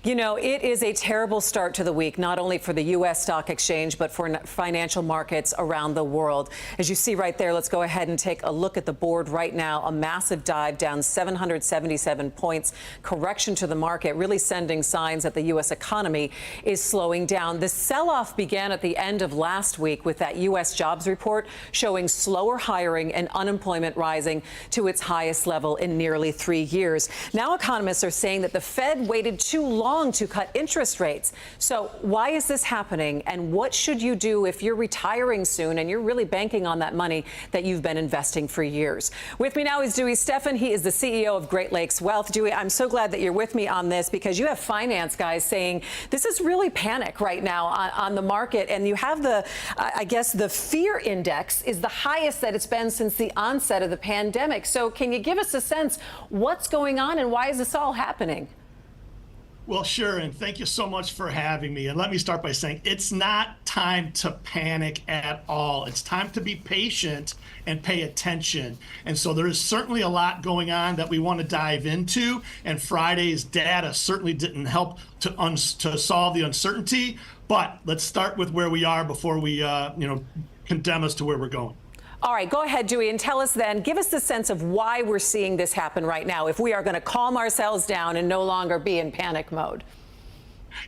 You know, it is a terrible start to the week, not only for the U.S. stock exchange, but for financial markets around the world. As you see right there, let's go ahead and take a look at the board right now. A massive dive down 777 points. Correction to the market, really sending signs that the U.S. economy is slowing down. The sell-off began at the end of last week with that U.S. jobs report showing slower hiring and unemployment rising to its highest level in nearly 3 years. Now economists are saying that the Fed waited too long to cut interest rates. So why is this happening, and what should you do if you're retiring soon and you're really banking on that money that you've been investing for years? With me now is Dewey Steffen. He is the CEO of Great Lakes Wealth. Dewey, I'm so glad that you're with me on this, because you have finance guys saying this is really panic right now on the market, and you have I guess the fear index is the highest that it's been since the onset of the pandemic. So can you give us a sense what's going on and why is this all happening? Well, sure, and thank you so much for having me. And let me start by saying it's not time to panic at all. It's time to be patient and pay attention. And so there is certainly a lot going on that we want to dive into, and Friday's data certainly didn't help to solve the uncertainty. But let's start with where we are before we condemn us to where we're going. All right, go ahead, Dewey, and tell us then, give us the sense of why we're seeing this happen right now, if we are going to calm ourselves down and no longer be in panic mode.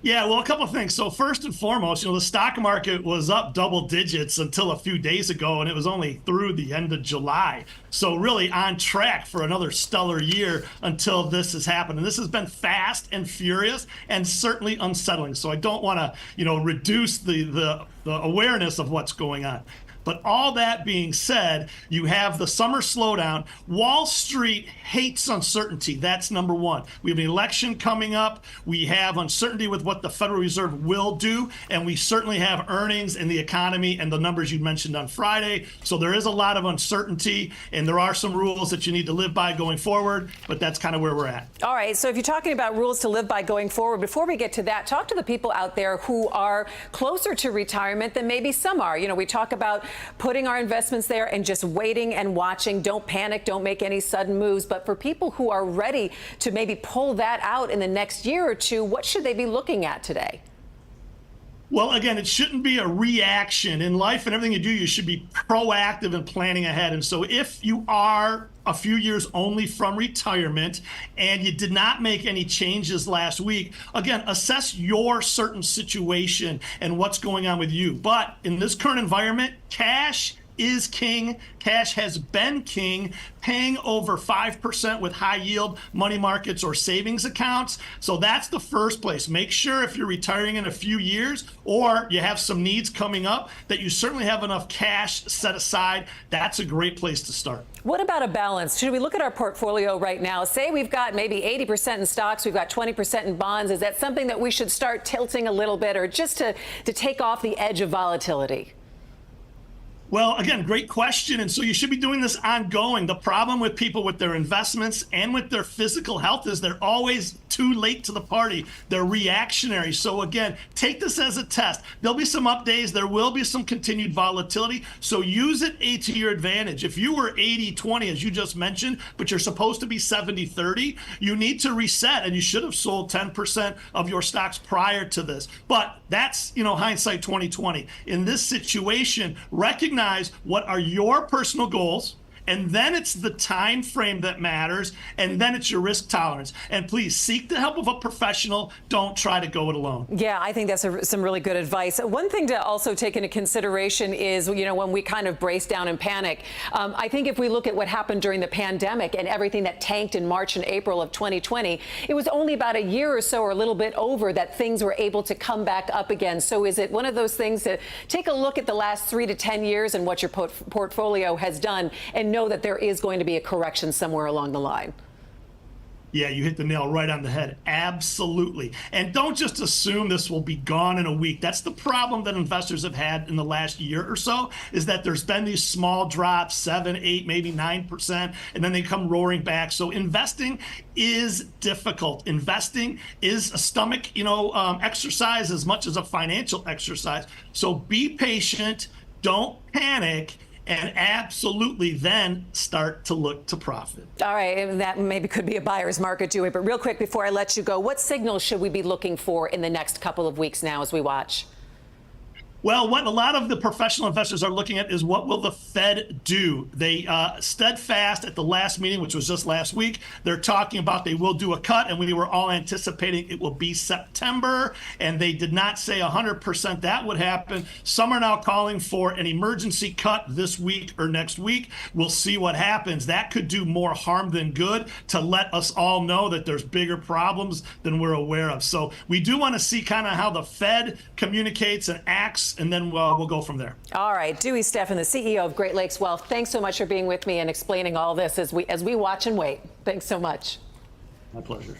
Yeah, well, a couple of things. So first and foremost, the stock market was up double digits until a few days ago, and it was only through the end of July. So really on track for another stellar year until this has happened. And this has been fast and furious and certainly unsettling. So I don't want to, reduce the awareness of what's going on. But all that being said, you have the summer slowdown. Wall Street hates uncertainty. That's number one. We have an election coming up. We have uncertainty with what the Federal Reserve will do. And we certainly have earnings in the economy and the numbers you mentioned on Friday. So there is a lot of uncertainty, and there are some rules that you need to live by going forward. But that's kind of where we're at. All right. So if you're talking about rules to live by going forward, before we get to that, talk to the people out there who are closer to retirement than maybe some are. We talk about putting our investments there and just waiting and watching. Don't panic. Don't make any sudden moves. But for people who are ready to maybe pull that out in the next year or two, what should they be looking at today? Well, again, it shouldn't be a reaction. In life and everything you do, you should be proactive in planning ahead. And so if you are a few years only from retirement and you did not make any changes last week, again, assess your certain situation and what's going on with you. But in this current environment, cash is king. Cash has been king, paying over 5% with high yield money markets or savings accounts. So that's the first place. Make sure if you're retiring in a few years or you have some needs coming up that you certainly have enough cash set aside. That's a great place to start. What about a balance? Should we look at our portfolio right now? Say we've got maybe 80% in stocks, we've got 20% in bonds. Is that something that we should start tilting a little bit, or just to take off the edge of volatility? Well, again, great question. And so you should be doing this ongoing. The problem with people with their investments and with their physical health is they're always too late to the party. They're reactionary. So again, take this as a test. There'll be some up days. There will be some continued volatility. So use it to your advantage. If you were 80-20, as you just mentioned, but you're supposed to be 70-30, you need to reset, and you should have sold 10% of your stocks prior to this. But that's, hindsight 2020. In this situation, recognize what are your personal goals, and then it's the time frame that matters, and then it's your risk tolerance. And please seek the help of a professional. Don't try to go it alone. Yeah, I think that's some really good advice. One thing to also take into consideration is, when we kind of brace down and panic, I think if we look at what happened during the pandemic and everything that tanked in March and April of 2020, it was only about a year or so, or a little bit over, that things were able to come back up again. So is it one of those things to take a look at the last 3 to 10 years and what your portfolio has done, and know that there is going to be a correction somewhere along the line? Yeah, you hit the nail right on the head. Absolutely. And don't just assume this will be gone in a week. That's the problem that investors have had in the last year or so, is that there's been these small drops, 7, 8, maybe 9%, and then they come roaring back. So investing is difficult. Investing is a stomach, exercise as much as a financial exercise. So be patient, don't panic, and absolutely then start to look to profit. All right, and that maybe could be a buyer's market, Dewey. But real quick, before I let you go, what signals should we be looking for in the next couple of weeks now as we watch? Well, what a lot of the professional investors are looking at is what will the Fed do? They steadfast at the last meeting, which was just last week. They're talking about they will do a cut, and we were all anticipating it will be September, and they did not say 100% that would happen. Some are now calling for an emergency cut this week or next week. We'll see what happens. That could do more harm than good to let us all know that there's bigger problems than we're aware of. So we do want to see kind of how the Fed communicates and acts, and then we'll go from there. All right, Dewey Steffen, the CEO of Great Lakes Wealth, thanks so much for being with me and explaining all this as we watch and wait. Thanks so much. My pleasure.